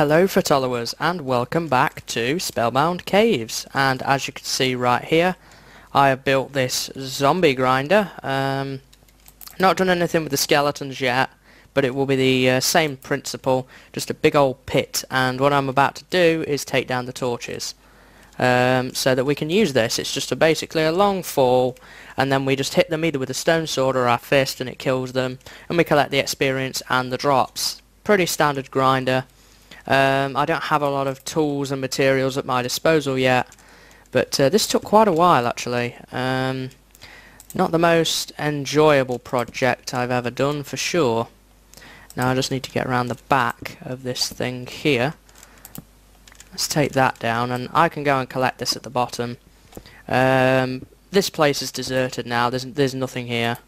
Hello followers and welcome back to Spellbound Caves, and as you can see right here I have built this zombie grinder. Not done anything with the skeletons yet, but it will be the same principle, just a big old pit, and what I'm about to do is take down the torches so that we can use this. It's just basically a long fall, and then we just hit them either with a stone sword or our fist and it kills them, and we collect the experience and the drops. Pretty standard grinder. I don't have a lot of tools and materials at my disposal yet, but this took quite a while actually. Not the most enjoyable project I've ever done for sure. Now I just need to get around the back of this thing here. Let's take that down, and I can go and collect this at the bottom. This place is deserted now, there's nothing here.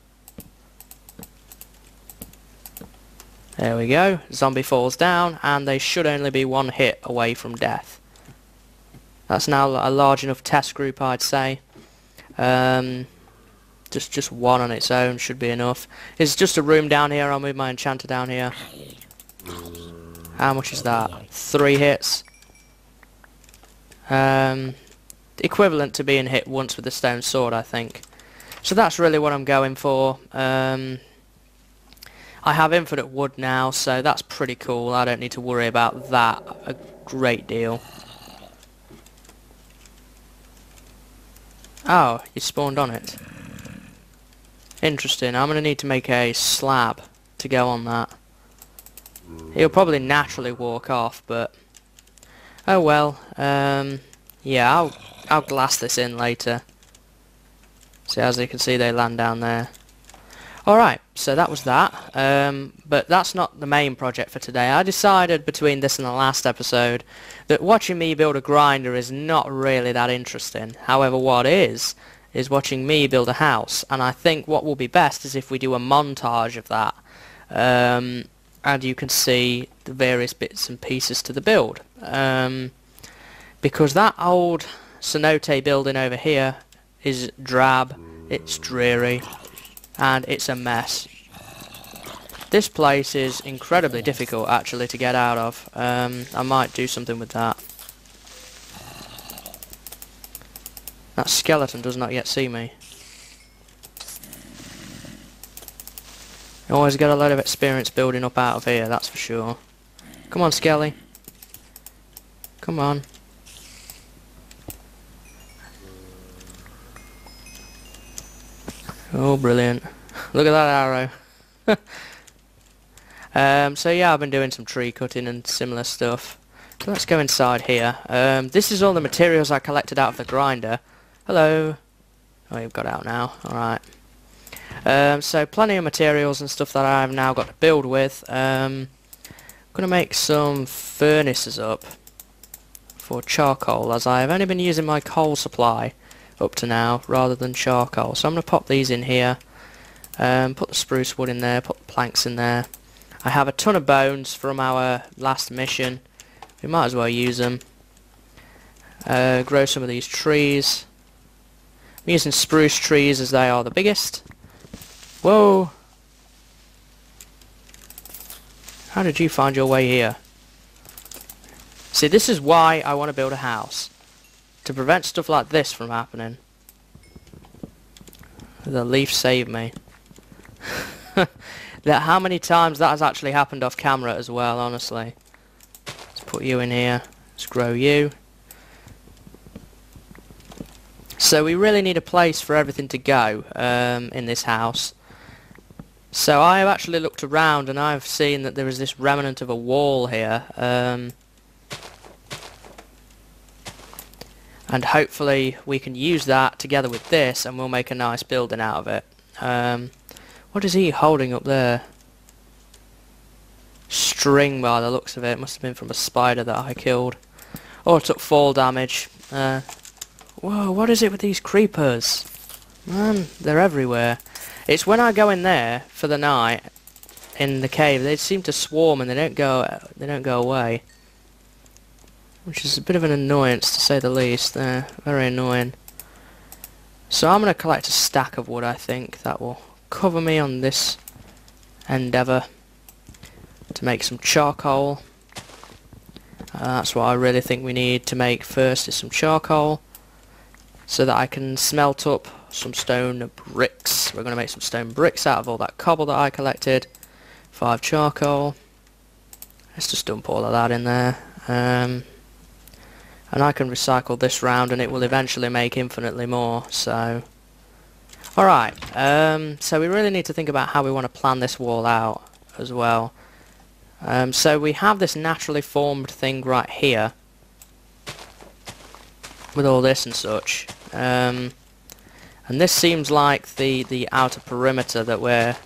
There we go, zombie falls down, and they should only be one hit away from death. That's now a large enough test group, I'd say. Just one on its own should be enough. It's just a room down here. I'll move my enchanter down here. How much is that? 3 hits. Equivalent to being hit once with a stone sword, I think. So that's really what I'm going for. I have infinite wood now, so that's pretty cool. I don't need to worry about that a great deal. Oh, you spawned on it. Interesting. I'm going to need to make a slab to go on that. He'll probably naturally walk off, but oh well. Yeah, I'll glass this in later. So as you can see, they land down there. Alright, so that was that, but that's not the main project for today. I decided between this and the last episode that watching me build a grinder is not really that interesting. However, what is watching me build a house, and I think what will be best is if we do a montage of that, and you can see the various bits and pieces to the build. Because that old Cenote building over here is drab, it's dreary, and it's a mess. This place is incredibly difficult actually to get out of. I might do something with that. That skeleton does not yet see me. You always get a lot of experience building up out of here, that's for sure. Come on, Skelly. Come on. Oh, brilliant. Look at that arrow. So yeah, I've been doing some tree cutting and similar stuff. So let's go inside here. This is all the materials I collected out of the grinder. Hello. Oh, you've got out now. Alright. So plenty of materials and stuff that I've now got to build with. I'm going to make some furnaces up for charcoal, as I have only been using my coal supply up to now rather than charcoal. So I'm going to pop these in here, put the spruce wood in there, put the planks in there. I have a ton of bones from our last mission. We might as well use them. Grow some of these trees. I'm using spruce trees as they are the biggest. Whoa! How did you find your way here? See, this is why I want to build a house. To prevent stuff like this from happening. The leaf saved me. How many times that has actually happened off camera as well, honestly. Let's put you in here. Let's grow you. So we really need a place for everything to go in this house. So I have actually looked around and I've seen that there is this remnant of a wall here. And hopefully we can use that together with this and we'll make a nice building out of it. What is he holding up there? String by the looks of it. Must have been from a spider that I killed. Oh, it took fall damage. Whoa, what is it with these creepers? Man, they're everywhere. It's when I go in there for the night in the cave, they seem to swarm and they don't go away. Which is a bit of an annoyance to say the least. They're very annoying. So I'm going to collect a stack of wood, I think. That will cover me on this endeavour. To make some charcoal. That's what I really think we need to make first, is some charcoal, so that I can smelt up some stone bricks. We're going to make some stone bricks out of all that cobble that I collected. 5 charcoal. Let's just dump all of that in there. And I can recycle this round and it will eventually make infinitely more, so... Alright, so we really need to think about how we want to plan this wall out as well. So we have this naturally formed thing right here, with all this and such. And this seems like the outer perimeter that we're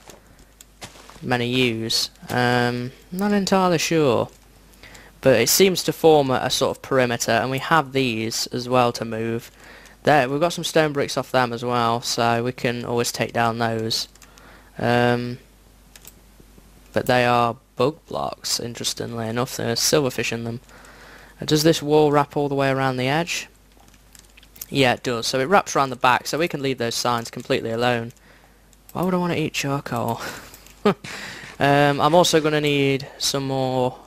meant to use. Not entirely sure. But it seems to form a sort of perimeter, and we have these as well to move. There, we've got some stone bricks off them as well, so we can always take down those. But they are bug blocks, interestingly enough. There's silverfish in them. Does this wall wrap all the way around the edge? Yeah, it does. So it wraps around the back, so we can leave those signs completely alone. Why would I want to eat charcoal? I'm also going to need some more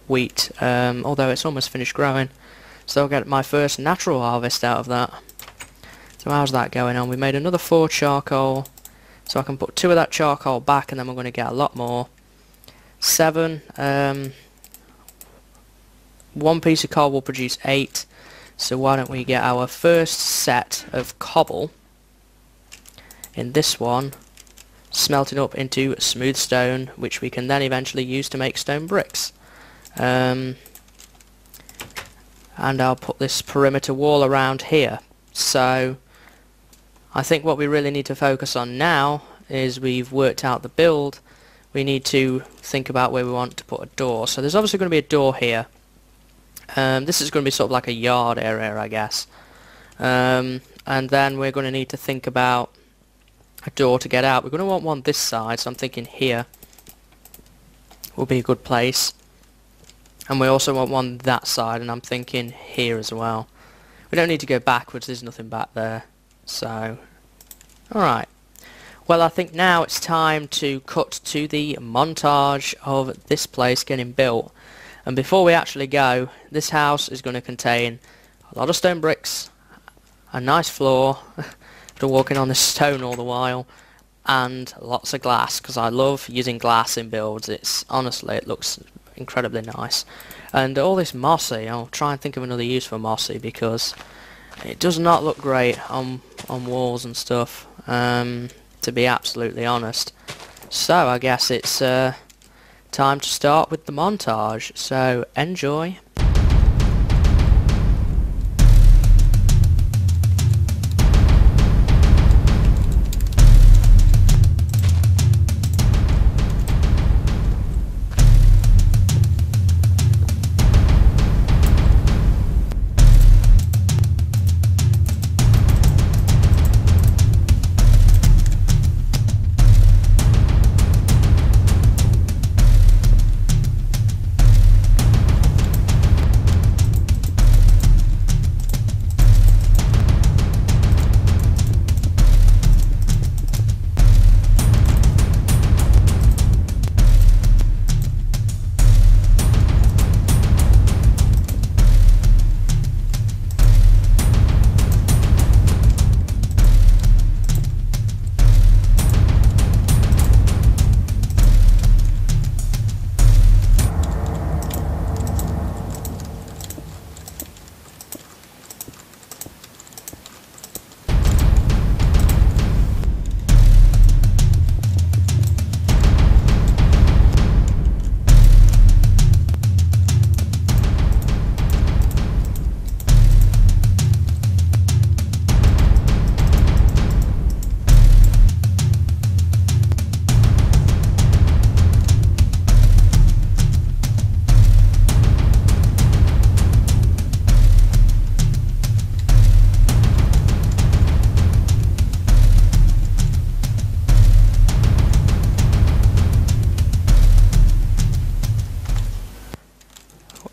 wheat, although it's almost finished growing, so I'll get my first natural harvest out of that. So how's that going on? We made another 4 charcoal, so I can put 2 of that charcoal back, and then we're going to get a lot more. 7, 1 piece of coal will produce 8, so why don't we get our first set of cobble in this one, smelted up into smooth stone, which we can then eventually use to make stone bricks. And I'll put this perimeter wall around here. So I think what we really need to focus on now is we've worked out the build. We need to think about where we want to put a door. So there's obviously going to be a door here. This is going to be sort of like a yard area, I guess. And then we're going to need to think about a door to get out. We're going to want one this side, so I'm thinking here will be a good place. And we also want one that side, and I'm thinking here as well. We don't need to go backwards, there's nothing back there. So, alright. Well, I think now it's time to cut to the montage of this place getting built. And before we actually go, this house is going to contain a lot of stone bricks, a nice floor, after walking on this stone all the while, and lots of glass, because I love using glass in builds. It's honestly, it looks incredibly nice. And all this mossy, I'll try and think of another use for mossy, because it does not look great on walls and stuff, to be absolutely honest. So I guess it's time to start with the montage, so enjoy.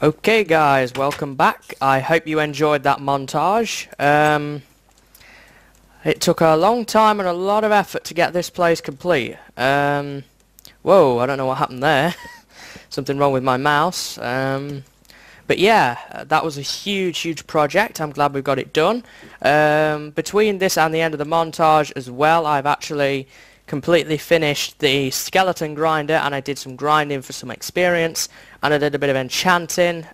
Okay guys, welcome back. I hope you enjoyed that montage. It took a long time and a lot of effort to get this place complete. Whoa, I don't know what happened there. something wrong with my mouse. But yeah, that was a huge project. I'm glad we got it done. Between this and the end of the montage as well, I've actually completely finished the skeleton grinder, and I did some grinding for some experience, and I did a bit of enchanting.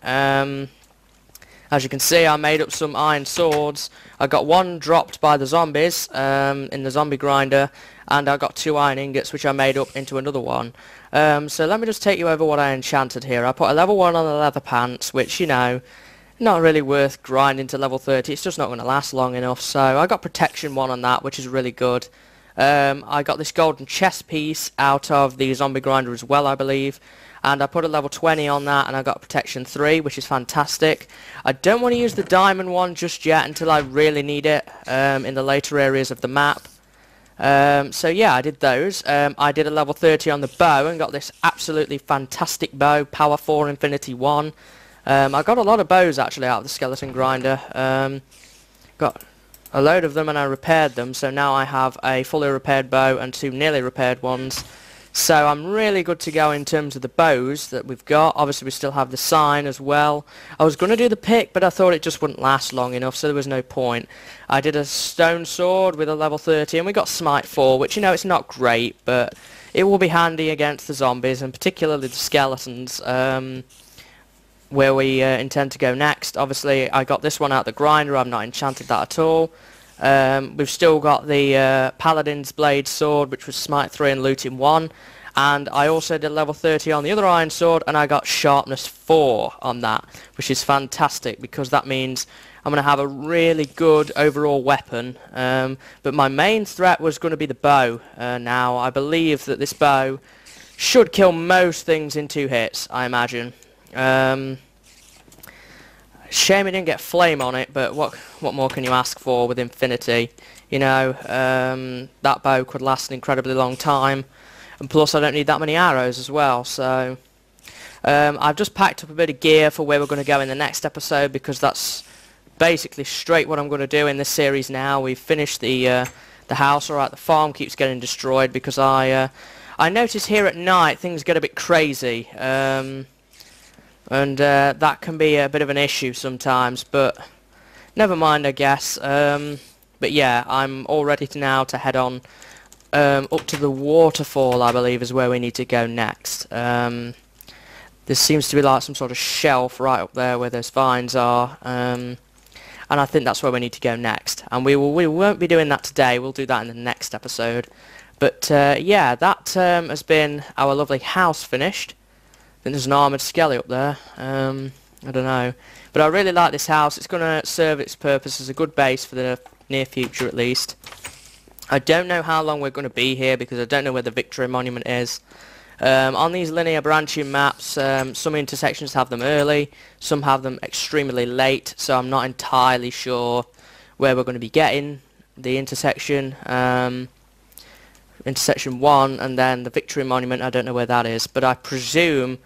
As you can see, I made up some iron swords. I got one dropped by the zombies in the zombie grinder, and I got 2 iron ingots which I made up into another one. So let me just take you over what I enchanted here. I put a level 1 on the leather pants, which, you know, not really worth grinding to level 30. It's just not going to last long enough. So I got protection 1 on that, which is really good. I got this golden chest piece out of the zombie grinder as well, I believe. And I put a level 20 on that, and I got protection 3, which is fantastic. I don't want to use the diamond one just yet until I really need it in the later areas of the map. So yeah, I did those. I did a level 30 on the bow and got this absolutely fantastic bow, Power 4 Infinity 1. I got a lot of bows actually out of the skeleton grinder. Got a load of them and I repaired them, so now I have a fully repaired bow and 2 nearly repaired ones. So I'm really good to go in terms of the bows that we've got. Obviously we still have the sign as well. I was going to do the pick, but I thought it just wouldn't last long enough, so there was no point. I did a stone sword with a level 30, and we got smite 4, which, you know, it's not great, but it will be handy against the zombies, and particularly the skeletons, where we intend to go next. Obviously I got this one out the grinder. I've not enchanted that at all. We've still got the Paladin's Blade Sword, which was Smite 3 and Looting 1, and I also did level 30 on the other Iron Sword, and I got Sharpness 4 on that, which is fantastic because that means I'm going to have a really good overall weapon. But my main threat was going to be the bow. Now I believe that this bow should kill most things in 2 hits, I imagine. Shame it didn't get flame on it, but what more can you ask for with Infinity? You know, that bow could last an incredibly long time, and plus I don't need that many arrows as well. So I've just packed up a bit of gear for where we're going to go in the next episode, because that's basically straight what I'm going to do in this series now. We've finished the house. Alright, the farm keeps getting destroyed because I notice here at night things get a bit crazy. And that can be a bit of an issue sometimes, but never mind, I guess. But yeah, I'm all ready now to head on up to the waterfall, I believe, is where we need to go next. There seems to be like some sort of shelf right up there where those vines are, and I think that's where we need to go next. And we won't be doing that today. We'll do that in the next episode. But yeah, that has been our lovely house finished. I think there's an armoured skelly up there. I don't know. But I really like this house. It's going to serve its purpose as a good base for the near future at least. I don't know how long we're going to be here because I don't know where the Victory Monument is. On these linear branching maps, some intersections have them early, some have them extremely late, so I'm not entirely sure where we're going to be getting the intersection. Intersection 1 and then the Victory Monument, I don't know where that is, but I presume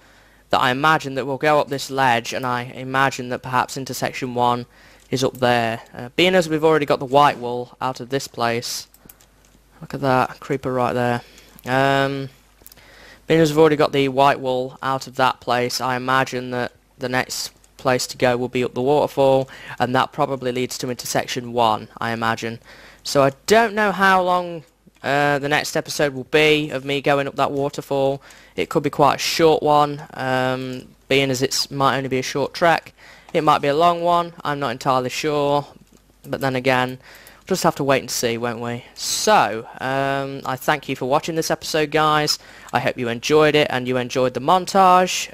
that I imagine that we'll go up this ledge, and I imagine that perhaps intersection 1 is up there. Being as we've already got the white wool out of this place, look at that creeper right there. Being as we've already got the white wool out of that place, I imagine that the next place to go will be up the waterfall, and that probably leads to intersection 1, I imagine. So I don't know how long the next episode will be of me going up that waterfall. It could be quite a short one, being as it might only be a short trek. It might be a long one, I'm not entirely sure, but then again, we'll just have to wait and see, won't we? So, I thank you for watching this episode, guys. I hope you enjoyed it and you enjoyed the montage.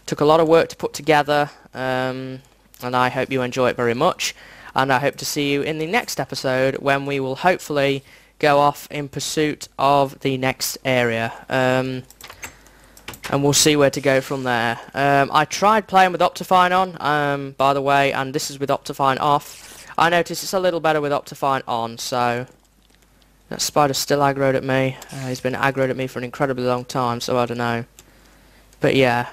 Took a lot of work to put together, and I hope you enjoy it very much, and I hope to see you in the next episode when we will hopefully go off in pursuit of the next area, and we'll see where to go from there. I tried playing with Optifine on, by the way, and this is with Optifine off. I notice it's a little better with Optifine on, so that spider's still aggroed at me. He's been aggroed at me for an incredibly long time, so I don't know. But yeah,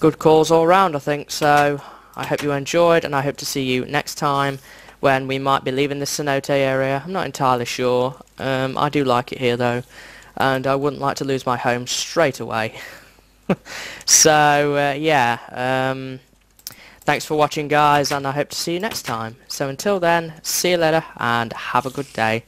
good calls all round, I think. So I hope you enjoyed, and I hope to see you next time when we might be leaving the Cenote area. I'm not entirely sure. I do like it here though. and I wouldn't like to lose my home straight away. So yeah, thanks for watching guys, and I hope to see you next time. So until then, see you later and have a good day.